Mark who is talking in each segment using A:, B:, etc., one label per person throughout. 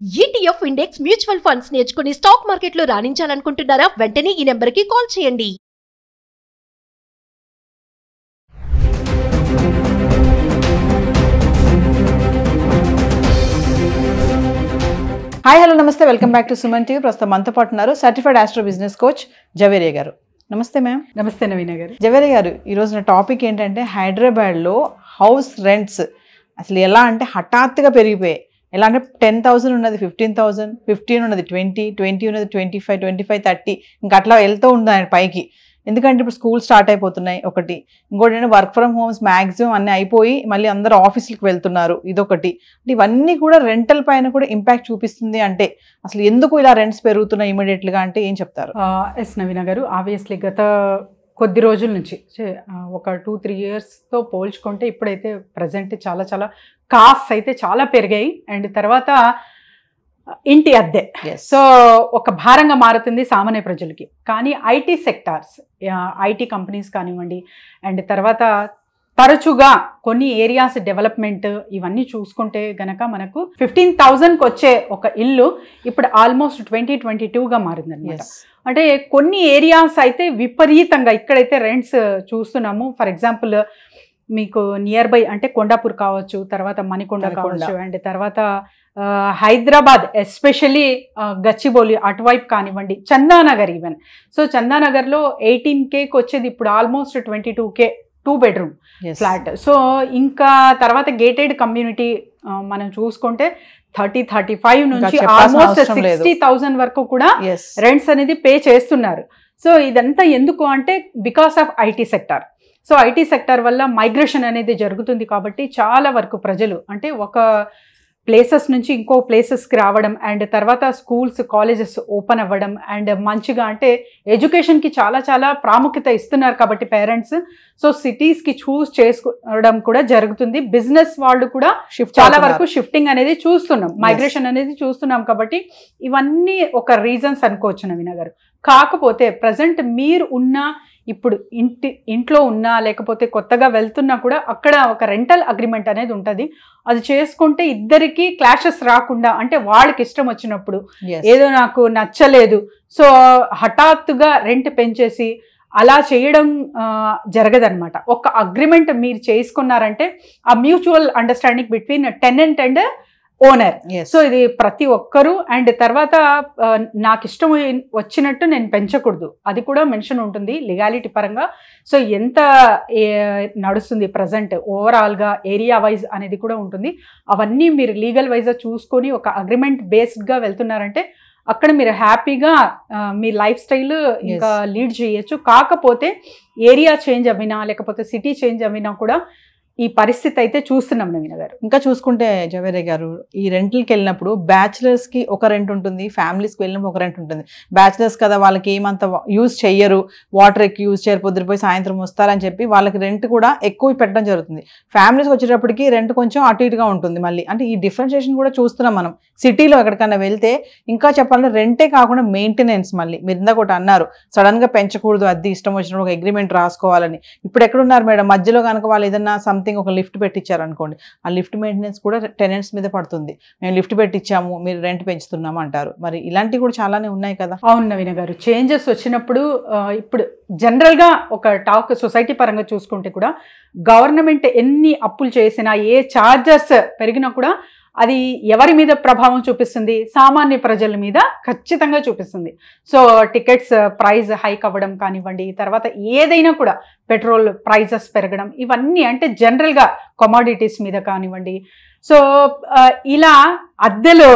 A: ETF index mutual funds నేర్చుకుని stock మార్కెట్లో రాణించాలనుకుంటున్నారా? వెంటనే ఈ నెంబర్కి కాల్ చేయండి.
B: హాయ్ హలో నమస్తే, welcome back to Suman TV. ప్రస్తుతం మనతో పాటు ఉన్నారు certified astro business coach Javeria garu. నమస్తే మ్యామ్.
C: నమస్తే నవీన గారు.
B: జవేరియా గారు, ఈరోజు నా టాపిక్ ఏంటంటే హైదరాబాద్లో హౌస్ రెంట్స్ అసలు ఎలా అంటే హఠాత్తుగా పెరిగిపోయాయి. ఎలా అంటే 10,000 ఉన్నది 15,000, 15 ఉన్నది 20, 20 ఉన్నది 25, 25, 30 ఇంకా అట్లా వెళ్తూ ఉంది ఆయన పైకి. ఎందుకంటే ఇప్పుడు స్కూల్ స్టార్ట్ అయిపోతున్నాయి ఒకటి, ఇంకోటి ఏంటంటే వర్క్ ఫ్రమ్ హోమ్స్ మ్యాక్సిమం అన్నీ అయిపోయి మళ్ళీ అందరూ ఆఫీసులకు వెళ్తున్నారు, ఇదొకటి. ఇవన్నీ కూడా రెంటల్ పైన కూడా ఇంపాక్ట్ చూపిస్తుంది. అంటే అసలు ఎందుకు ఇలా రెంట్స్ పెరుగుతున్నాయి ఇమీడియట్గా అంటే ఏం చెప్తారు?
C: ఎస్ నవీన గారు, ఆబ్వియస్లీ గత కొద్ది రోజుల నుంచి ఒక 2-3 ఇయర్స్తో పోల్చుకుంటే ఇప్పుడైతే ప్రజెంట్ చాలా చాలా కాస్ట్ అయితే చాలా పెరిగాయి. అండ్ తర్వాత ఇంటి అద్దె సో ఒక భారంగా మారుతుంది సామాన్య ప్రజలకి. కానీ ఐటీ సెక్టార్స్, ఐటీ కంపెనీస్ కానివ్వండి, అండ్ తర్వాత తరచుగా కొన్ని ఏరియాస్ డెవలప్మెంట్ ఇవన్నీ చూసుకుంటే గనక మనకు 15,000కి వచ్చే ఒక ఇల్లు ఇప్పుడు ఆల్మోస్ట్ 2022గా మారిందనమాట. అంటే కొన్ని ఏరియాస్ అయితే విపరీతంగా ఇక్కడైతే రెంట్స్ చూస్తున్నాము. ఫర్ ఎగ్జాంపుల్ మీకు నియర్ బై అంటే కొండాపూర్ కావచ్చు, తర్వాత మణికొండ కావచ్చు, అండ్ తర్వాత హైదరాబాద్ ఎస్పెషలీ గచ్చిబౌలి అటువైపు కానివ్వండి, చందానగర్ ఈవెన్. సో చందానగర్లో 18Kకి వచ్చేది ఇప్పుడు almost 22K 2 bedroom flat. So ఇంకా తర్వాత గేటెడ్ కమ్యూనిటీ మనం చూసుకుంటే 30-35 నుంచి ఆల్మోస్ట్ 60,000 వరకు కూడా రెంట్స్ అనేది పే చేస్తున్నారు. సో ఇదంతా ఎందుకు అంటే because of IT sector. So IT sector వల్ల మైగ్రేషన్ అనేది జరుగుతుంది కాబట్టి చాలా వరకు ప్రజలు అంటే ఒక ప్లేసెస్ నుంచి ఇంకో ప్లేసెస్కి రావడం, అండ్ తర్వాత స్కూల్స్ కాలేజెస్ ఓపెన్ అవ్వడం, అండ్ మంచిగా అంటే ఎడ్యుకేషన్కి చాలా చాలా ప్రాముఖ్యత ఇస్తున్నారు కాబట్టి పేరెంట్స్. సో సిటీస్కి చూస్ చేసుకోవడం కూడా జరుగుతుంది. బిజినెస్ వాళ్ళు కూడా చాలా వరకు షిఫ్టింగ్ అనేది చూస్తున్నాం, మైగ్రేషన్ అనేది చూస్తున్నాం. కాబట్టి ఇవన్నీ ఒక రీజన్స్ అనుకోవచ్చు నవీన గారు. కాకపోతే ప్రజెంట్ మీరు ఉన్న ఇప్పుడు ఇంట్లో ఉన్నా లేకపోతే కొత్తగా వెళ్తున్నా కూడా అక్కడ ఒక రెంటల్ అగ్రిమెంట్ అనేది ఉంటుంది. అది చేసుకుంటే ఇద్దరికి క్లాషెస్ రాకుండా, అంటే వాళ్ళకి ఇష్టం వచ్చినప్పుడు ఏదో నాకు నచ్చలేదు సో హఠాత్తుగా రెంట్ పెంచేసి అలా చేయడం జరగదనమాట. ఒక అగ్రిమెంట్ మీరు చేసుకున్నారంటే ఆ mutual understanding between tenant and owner. So ఇది ప్రతి ఒక్కరూ, అండ్ తర్వాత నాకు ఇష్టం వచ్చినట్టు నేను పెంచకూడదు, అది కూడా మెన్షన్ ఉంటుంది లీగాలిటీ పరంగా. సో ఎంత నడుస్తుంది ప్రజెంట్ ఓవరాల్గా ఏరియా వైజ్ అనేది కూడా ఉంటుంది. అవన్నీ మీరు లీగల్ వైజ్గా చూసుకొని ఒక అగ్రిమెంట్ బేస్డ్గా వెళ్తున్నారంటే అక్కడ మీరు హ్యాపీగా మీ లైఫ్ స్టైల్ ఇంకా లీడ్ చేయొచ్చు. కాకపోతే ఏరియా చేంజ్ అవినా లేకపోతే సిటీ చేంజ్ అవినా కూడా ఈ పరిస్థితి అయితే చూస్తున్నాం నవీన గారు.
B: ఇంకా చూసుకుంటే జవేరియా గారు, ఈ రెంట్లకి వెళ్ళినప్పుడు బ్యాచిలర్స్కి ఒక రెంట్ ఉంటుంది, ఫ్యామిలీస్కి వెళ్ళినప్పుడు ఒక రెంట్ ఉంటుంది. బ్యాచిలర్స్ కదా, వాళ్ళకి ఏమంత యూజ్ చెయ్యరు, వాటర్ ఎక్కువ యూజ్ చేయరు, పొద్దుపోయి సాయంత్రం వస్తారని చెప్పి వాళ్ళకి రెంట్ కూడా ఎక్కువ పెట్టడం జరుగుతుంది. ఫ్యామిలీస్కి వచ్చేటప్పటికి రెంట్ కొంచెం అటు ఇటుగా ఉంటుంది. మళ్ళీ అంటే ఈ డిఫరెన్షియేషన్ కూడా చూస్తున్నాం మనం. సిటీలో ఎక్కడికన్నా వెళ్తే ఇంకా చెప్పాలంటే రెంటే కాకుండా మెయింటెనెన్స్, మళ్ళీ మీరు ఇందాక ఒకటి అన్నారు సడన్గా పెంచకూడదు, అది ఇష్టం వచ్చినప్పుడు ఒక అగ్రిమెంట్ రాసుకోవాలని. ఇప్పుడు ఎక్కడున్నారు మేడం, మధ్యలో కనుక వాళ్ళు ఏదన్నా సంథింగ్ ఒక లిఫ్ట్ పెట్టించారు అనుకోండి, ఆ లిఫ్ట్ మెయింటెనెన్స్ కూడా టెనెంట్స్ మీద పడుతుంది. మేము లిఫ్ట్ పెట్టించాము, మీరు రెంట్ పెంచుతున్నాము అంటారు. మరి ఇలాంటివి కూడా చాలానే ఉన్నాయి కదా.
C: అవును నవీన గారు, చేంజెస్ వచ్చినప్పుడు ఇప్పుడు జనరల్గా ఒక టాక్ సొసైటీ పరంగా చూసుకుంటే కూడా గవర్నమెంట్ ఎన్ని అప్పులు చేసినా, ఏ ఛార్జెస్ పెరిగినా కూడా అది ఎవరి మీద ప్రభావం చూపిస్తుంది? సామాన్య ప్రజల మీద ఖచ్చితంగా చూపిస్తుంది. సో టికెట్స్ ప్రైస్ హైక్ అవ్వడం కానివ్వండి, తర్వాత ఏదైనా కూడా పెట్రోల్ ప్రైజెస్ పెరగడం, ఇవన్నీ అంటే జనరల్గా కమోడిటీస్ మీద కానివ్వండి. సో ఇలా అద్దెలో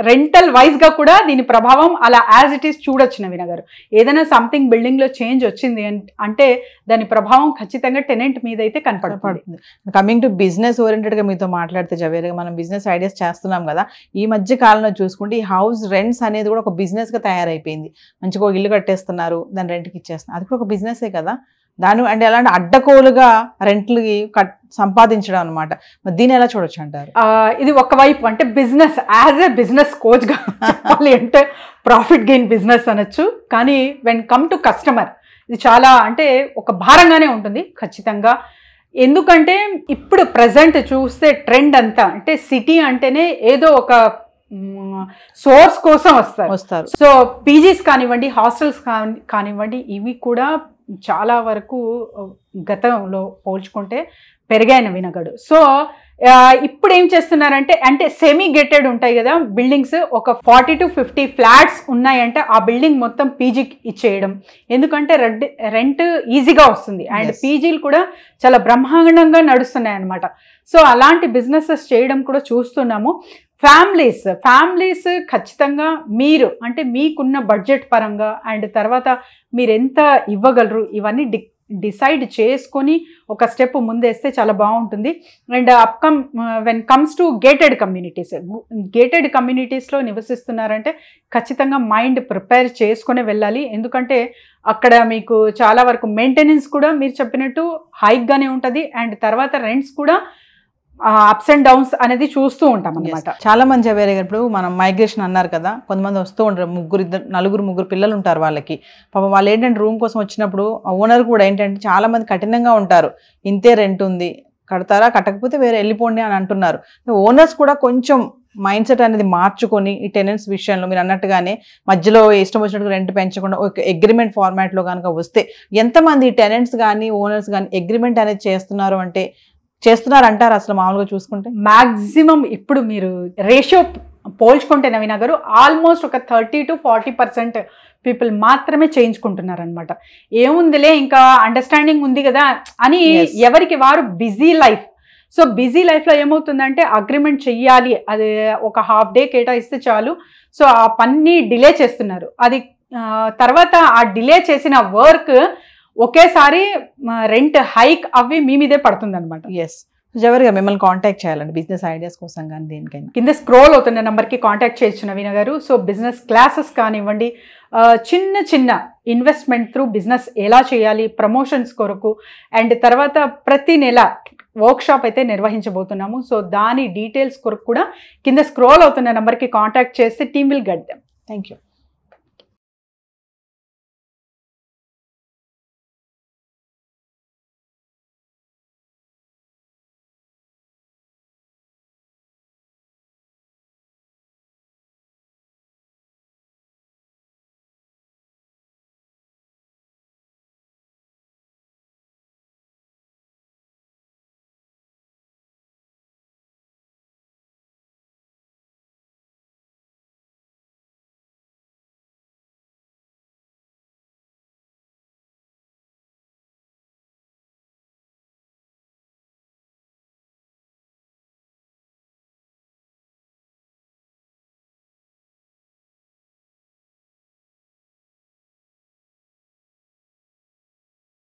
C: రెంటల్ వైజ్గా కూడా దీని ప్రభావం అలా యాజ్ ఇట్ ఈస్ చూడొచ్చు నవీన గారు. ఏదైనా సంథింగ్ బిల్డింగ్లో చేంజ్ వచ్చింది అంటే దాని ప్రభావం ఖచ్చితంగా టెనెంట్ మీద అయితే కనపడుతుంది.
B: కమింగ్ టు బిజినెస్ ఓరియంటెడ్గా మీతో మాట్లాడితే జవేరియా, మనం బిజినెస్ ఐడియాస్ చేస్తున్నాం కదా, ఈ మధ్య కాలంలో చూసుకుంటే ఈ హౌస్ రెంట్స్ అనేది కూడా ఒక బిజినెస్గా తయారైపోయింది. మంచిగా ఒక ఇల్లు కట్టేస్తున్నారు, దాని రెంట్కి ఇచ్చేస్తున్నారు, అది కూడా ఒక బిజినెసే కదా. దాని అంటే ఎలాంటి అడ్డకోలుగా రెంట్లకి సంపాదించడం అనమాట. మరి దీన్ని ఎలా చూడొచ్చు అంటారు?
C: ఇది ఒకవైపు అంటే బిజినెస్ యాజ్ ఏ బిజినెస్ కోచ్గా చెప్పాలి అంటే ప్రాఫిట్ గెయిన్ బిజినెస్ అనొచ్చు. కానీ వెన్ కమ్ టు కస్టమర్ ఇది చాలా అంటే ఒక భారంగానే ఉంటుంది ఖచ్చితంగా. ఎందుకంటే ఇప్పుడు ప్రజెంట్ చూస్తే ట్రెండ్ అంతా అంటే సిటీ అంటేనే ఏదో ఒక సోర్స్ కోసం
B: వస్తారు.
C: సో పీజీస్ కానివ్వండి, హాస్టల్స్ కానివ్వండి, ఇవి కూడా చాలా వరకు గతంలో పోల్చుకుంటే పెరిగాయి నవీనగడు. సో ఇప్పుడు ఏం చేస్తున్నారంటే, అంటే సెమీ గేటెడ్ ఉంటాయి కదా బిల్డింగ్స్, ఒక 40 to 50 ఫ్లాట్స్ ఉన్నాయంటే ఆ బిల్డింగ్ మొత్తం పీజీకి ఇచ్చేయడం. ఎందుకంటే రెంట్ ఈజీగా వస్తుంది అండ్ పీజీలు కూడా చాలా బ్రహ్మాండంగా నడుస్తున్నాయి అన్నమాట. సో అలాంటి బిజినెసెస్ చేయడం కూడా చూస్తున్నాము. ఫ్యామిలీస్ ఖచ్చితంగా మీరు అంటే మీకున్న బడ్జెట్ పరంగా అండ్ తర్వాత మీరు ఎంత ఇవ్వగలరు ఇవన్నీ డిసైడ్ చేసుకొని ఒక స్టెప్ ముందేస్తే చాలా బాగుంటుంది. And when comes to gated కమ్యూనిటీస్లో నివసిస్తున్నారంటే ఖచ్చితంగా మైండ్ ప్రిపేర్ చేసుకునే వెళ్ళాలి. ఎందుకంటే అక్కడ మీకు చాలా వరకు మెయింటెనెన్స్ కూడా మీరు చెప్పినట్టు హైక్గానే ఉంటుంది అండ్ తర్వాత రెంట్స్ కూడా అప్స్ అండ్ డౌన్స్ అనేది చూస్తూ ఉంటాం అనమాట.
B: చాలా మంది జవేరి గారు, ఇప్పుడు మనం మైగ్రేషన్ అన్నారు కదా, కొంతమంది వస్తూ ఉంటారు, ముగ్గురు పిల్లలు ఉంటారు వాళ్ళకి. పాపం వాళ్ళు ఏంటంటే రూమ్ కోసం వచ్చినప్పుడు ఓనర్ కూడా ఏంటంటే చాలా మంది కఠినంగా ఉంటారు. ఇంతే రెంట్ ఉంది, కడతారా, కట్టకపోతే వేరే వెళ్ళిపోండి అని అంటున్నారు. ఓనర్స్ కూడా కొంచెం మైండ్ సెట్ అనేది మార్చుకొని ఈ టెనెంట్స్ విషయంలో మీరు అన్నట్టుగానే మధ్యలో ఇష్టం వచ్చినట్టుగా రెంట్ పెంచకుండా ఒక అగ్రిమెంట్ ఫార్మాట్లో కనుక వస్తే, ఎంతమంది టెనెంట్స్ కానీ ఓనర్స్ కానీ అగ్రిమెంట్ అనేది చేస్తున్నారంటారు అసలు మామూలుగా చూసుకుంటే?
C: మాక్సిమం ఇప్పుడు మీరు రేషియో పోల్చుకుంటే నవీన గారు ఆల్మోస్ట్ ఒక 30 to 40% పీపుల్ మాత్రమే చేయించుకుంటున్నారు అనమాట. ఏముందిలే ఇంకా అండర్స్టాండింగ్ ఉంది కదా అని ఎవరికి వారు బిజీ లైఫ్. సో బిజీ లైఫ్లో ఏమవుతుందంటే అగ్రిమెంట్ చెయ్యాలి, అది ఒక హాఫ్ డే కేటాయిస్తే చాలు. సో ఆ పని డిలే చేస్తున్నారు. అది తర్వాత ఆ డిలే చేసిన వర్క్ ఒకేసారి రెంట్ హైక్ అవి మీ మీదే పడుతుంది అనమాట.
B: ఎస్, జవరిగా మిమ్మల్ని కాంటాక్ట్ చేయాలండి బిజినెస్ ఐడియాస్ కోసం కానీ దేనికైనా
C: కింద స్క్రోల్ అవుతున్న నెంబర్కి కాంటాక్ట్ చేయొచ్చు నవీన గారు. సో బిజినెస్ క్లాసెస్ కానివ్వండి, చిన్న ఇన్వెస్ట్మెంట్ త్రూ బిజినెస్ ఎలా చేయాలి, ప్రమోషన్స్ కొరకు అండ్ తర్వాత ప్రతి నెల వర్క్షాప్ అయితే నిర్వహించబోతున్నాము. సో దాని డీటెయిల్స్ కొరకు కూడా కింద స్క్రోల్ అవుతున్న నెంబర్కి కాంటాక్ట్ చేస్తే team will get them.
B: Thank you.